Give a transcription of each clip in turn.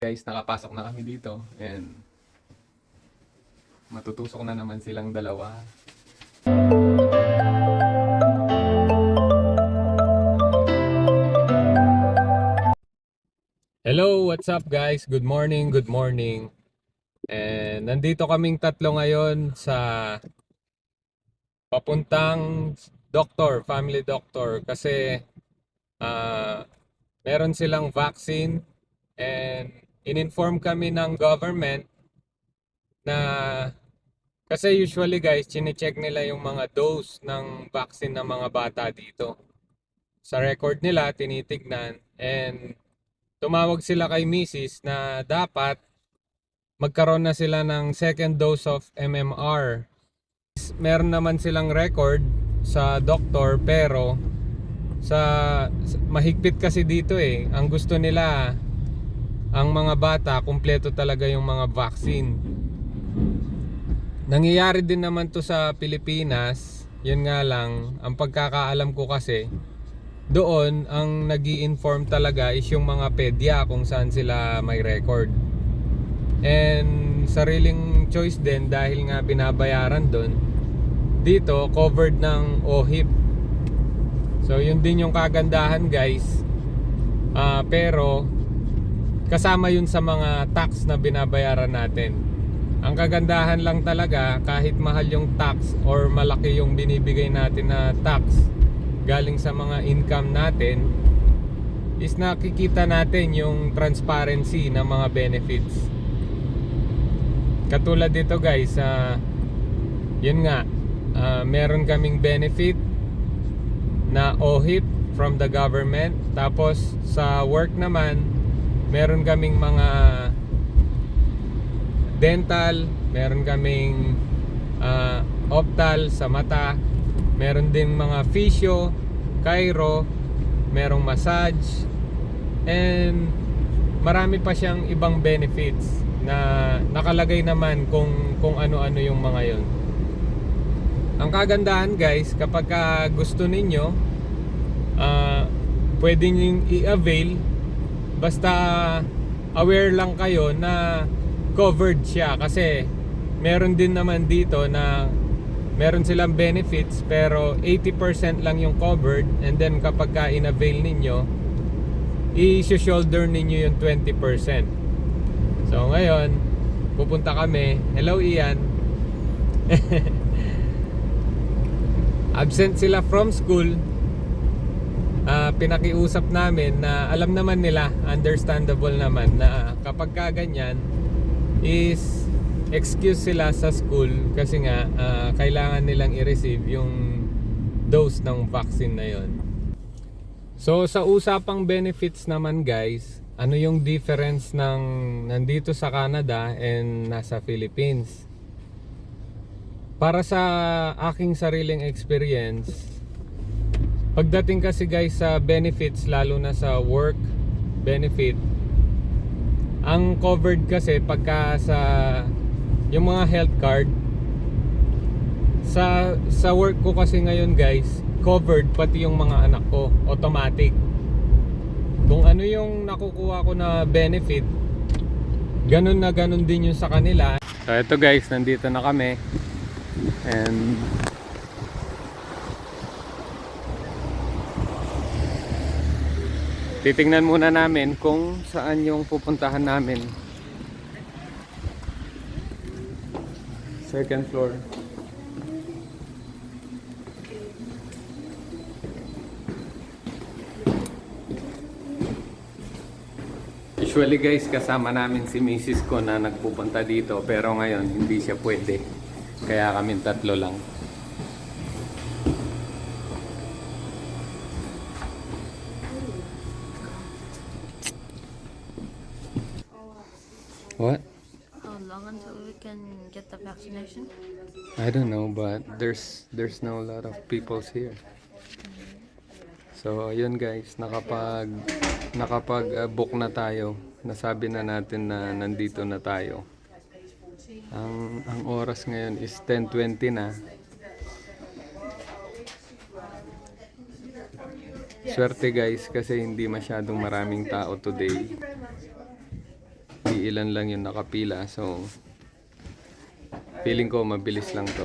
Guys, nakapasok na kami dito and matutusok na naman silang dalawa. Hello, what's up guys? Good morning, good morning. And nandito kaming tatlo ngayon sa papuntang doctor, family doctor kasi meron silang vaccine and in-inform kami ng government na kasi usually guys, chine-check nila yung mga dose ng vaccine ng mga bata dito. Sa record nila, tinitignan and tumawag sila kay Mrs. na dapat magkaroon na sila ng second dose of MMR. Meron naman silang record sa doktor pero mahigpit kasi dito eh. Ang gusto nila, ang mga bata, kumpleto talaga yung mga vaccine. Nangyayari din naman to sa Pilipinas. Yun nga lang, ang pagkakaalam ko kasi, doon ang nag-i-inform talaga is yung mga pedya kung saan sila may record. And sariling choice din dahil nga binabayaran doon. Dito, covered ng OHIP. So yun din yung kagandahan guys. Pero kasama yun sa mga tax na binabayaran natin. Ang kagandahan lang talaga, kahit mahal yung tax or malaki yung binibigay natin na tax galing sa mga income natin, is nakikita natin yung transparency ng mga benefits. Katulad dito guys, yun nga, meron kaming benefit na OHIP from the government. Tapos sa work naman, meron kaming mga dental, meron kaming optal sa mata, meron din mga physio, chiro, merong massage, and marami pa siyang ibang benefits na nakalagay naman kung ano-ano yung mga yon. Ang kagandahan guys, kapag gusto ninyo, pwede nyo i-avail, basta aware lang kayo na covered siya. Kasi meron din naman dito na meron silang benefits pero 80% lang yung covered, and then kapag in-avail ninyo, i-shoulder ninyo yung 20%. So ngayon, pupunta kami. Hello Ian. Absent sila from school. Pinakiusap namin na alam naman nila, understandable naman na kapag ganyan is excuse sila sa school kasi nga kailangan nilang i-receive yung dose ng vaccine na yon. So sa usapang benefits naman guys, ano yung difference ng nandito sa Canada and nasa Philippines? Para sa aking sariling experience, pagdating kasi guys sa benefits, lalo na sa work benefit, ang covered kasi pagka sa yung mga health card, sa work ko kasi ngayon guys, covered pati yung mga anak ko, automatic. Kung ano yung nakukuha ko na benefit, ganun na ganun din yung sa kanila. So ito guys, nandito na kami. And titingnan muna namin kung saan yung pupuntahan namin. Second floor. Usually guys, kasama namin si Mrs. ko na nagpupunta dito, pero ngayon hindi siya pwede. Kaya kami tatlo lang. What? How long until we can get the vaccination? I don't know, but there's no lot of people here. So ayun guys, nakapag book na tayo. Nasabi na natin na nandito na tayo. Ang oras ngayon is 10:20 na. Swerte guys kasi hindi masyadong maraming tao today. iilan lang yung nakapila. So, feeling ko mabilis lang to.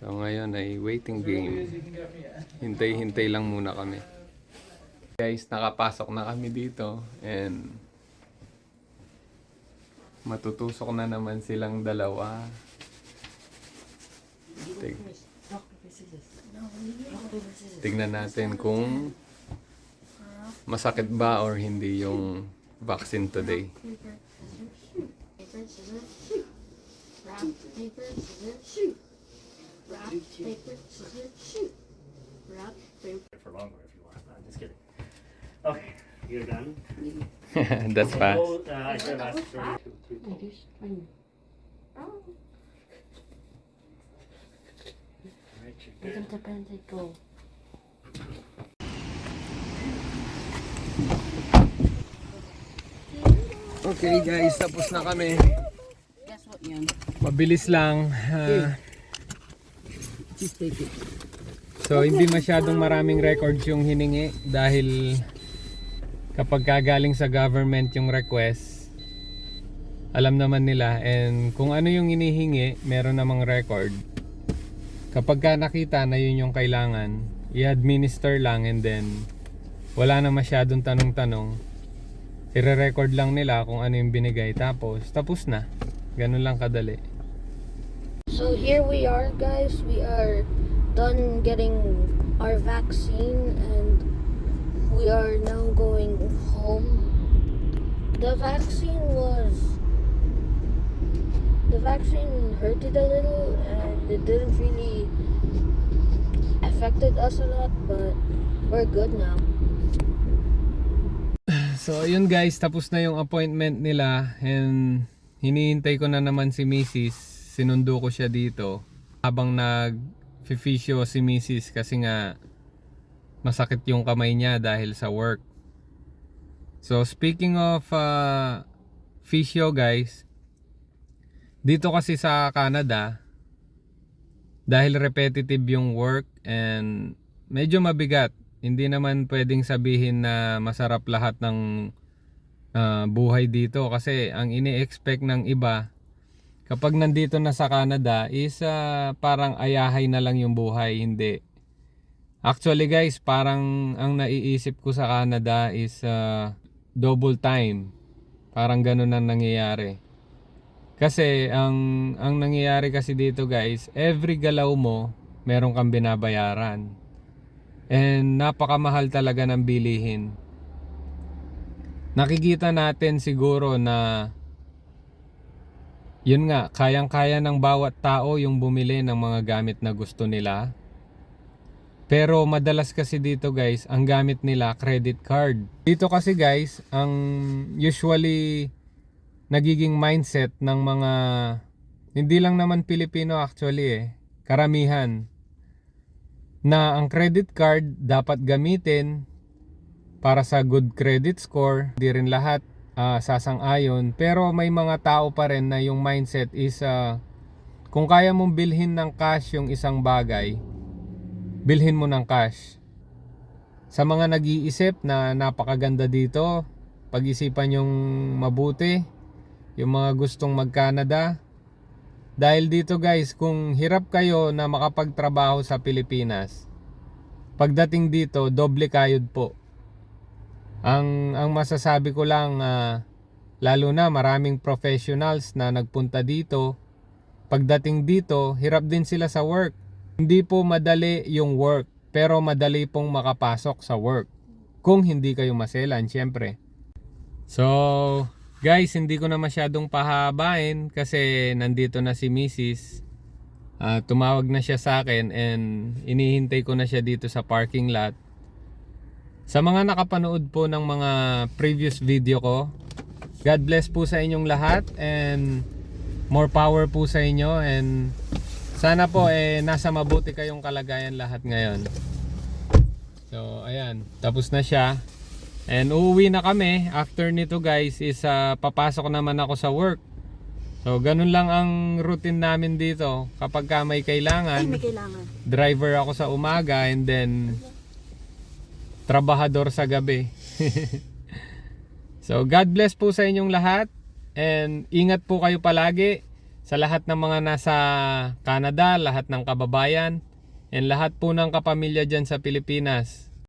So, ngayon ay waiting game. Hintay-hintay lang muna kami. Guys, nakapasok na kami dito and matutusok na naman silang dalawa. Tignan natin kung masakit ba or hindi yung vaccine today. Paper, scissors, shoot. Rock, paper, scissors, shoot. Rock, paper, scissors, shoot. Rock, paper. For longer if you want. I'm just kidding. Okay, you're done. That's fast. Oh, I said last 32, 3, 4. Alright, you're good. Depende go. Okay guys, tapos na kami. Guess what yan? Mabilis lang. Just take it. So hindi masyadong maraming records yung hiningi dahil kapag kagaling sa government yung request, alam naman nila, and kung ano yung inihingi, meron namang record. Kapag ka nakita na yun yung kailangan, i-administer lang and then wala na masyadong tanong-tanong. I-record lang nila kung ano yung binigay, tapos na. Ganun lang kadali. So here we are, guys. We are done getting our vaccine and we are now going home. The vaccine hurted a little and it didn't really affected us a lot, but we're good now. So ayun guys, tapos na yung appointment nila and hinihintay ko na naman si Mrs. Sinundo ko siya dito habang nag-physio si Mrs. kasi nga masakit yung kamay niya dahil sa work. So speaking of physio guys, dito kasi sa Canada dahil repetitive yung work and medyo mabigat. Hindi naman pwedeng sabihin na masarap lahat ng buhay dito kasi ang ini-expect ng iba kapag nandito na sa Canada is parang ayahay na lang yung buhay. Hindi. Actually guys, parang ang naiisip ko sa Canada is double time. Parang ganun ang nangyayari. Kasi ang nangyayari kasi dito guys, every galaw mo meron kang binabayaran. And napakamahal talaga ng bilihin. Nakikita natin siguro na yun nga, kayang-kaya ng bawat tao yung bumili ng mga gamit na gusto nila. Pero madalas kasi dito guys, ang gamit nila credit card. Dito kasi guys, ang usually nagiging mindset ng mga hindi lang naman Pilipino actually karamihan, na ang credit card dapat gamitin para sa good credit score. Di rin lahat sasang-ayon, pero may mga tao pa rin na yung mindset is kung kaya mong bilhin ng cash yung isang bagay, bilhin mo ng cash. Sa mga nag-iisip na napakaganda dito, pag-isipan yung mabuti, yung mga gustong mag-Canada. Dahil dito guys, kung hirap kayo na makapagtrabaho sa Pilipinas, pagdating dito, doble kayod po. Ang masasabi ko lang, lalo na maraming professionals na nagpunta dito, pagdating dito, hirap din sila sa work. Hindi po madali yung work, pero madali pong makapasok sa work. Kung hindi kayo maselan, syempre. So guys, hindi ko na masyadong pahabain kasi nandito na si Mrs. Tumawag na siya sa akin and inihintay ko na siya dito sa parking lot. Sa mga nakapanood po ng mga previous video ko, God bless po sa inyong lahat and more power po sa inyo, and sana po nasa mabuti kayong kalagayan lahat ngayon. So ayan, tapos na siya. And uuwi na kami. After nito guys is papasok naman ako sa work. So ganun lang ang routine namin dito. Kapag may kailangan, May kailangan. driver ako sa umaga and then trabahador sa gabi. So God bless po sa inyong lahat, and ingat po kayo palagi sa lahat ng mga nasa Canada, lahat ng kababayan, and lahat po ng kapamilya dyan sa Pilipinas.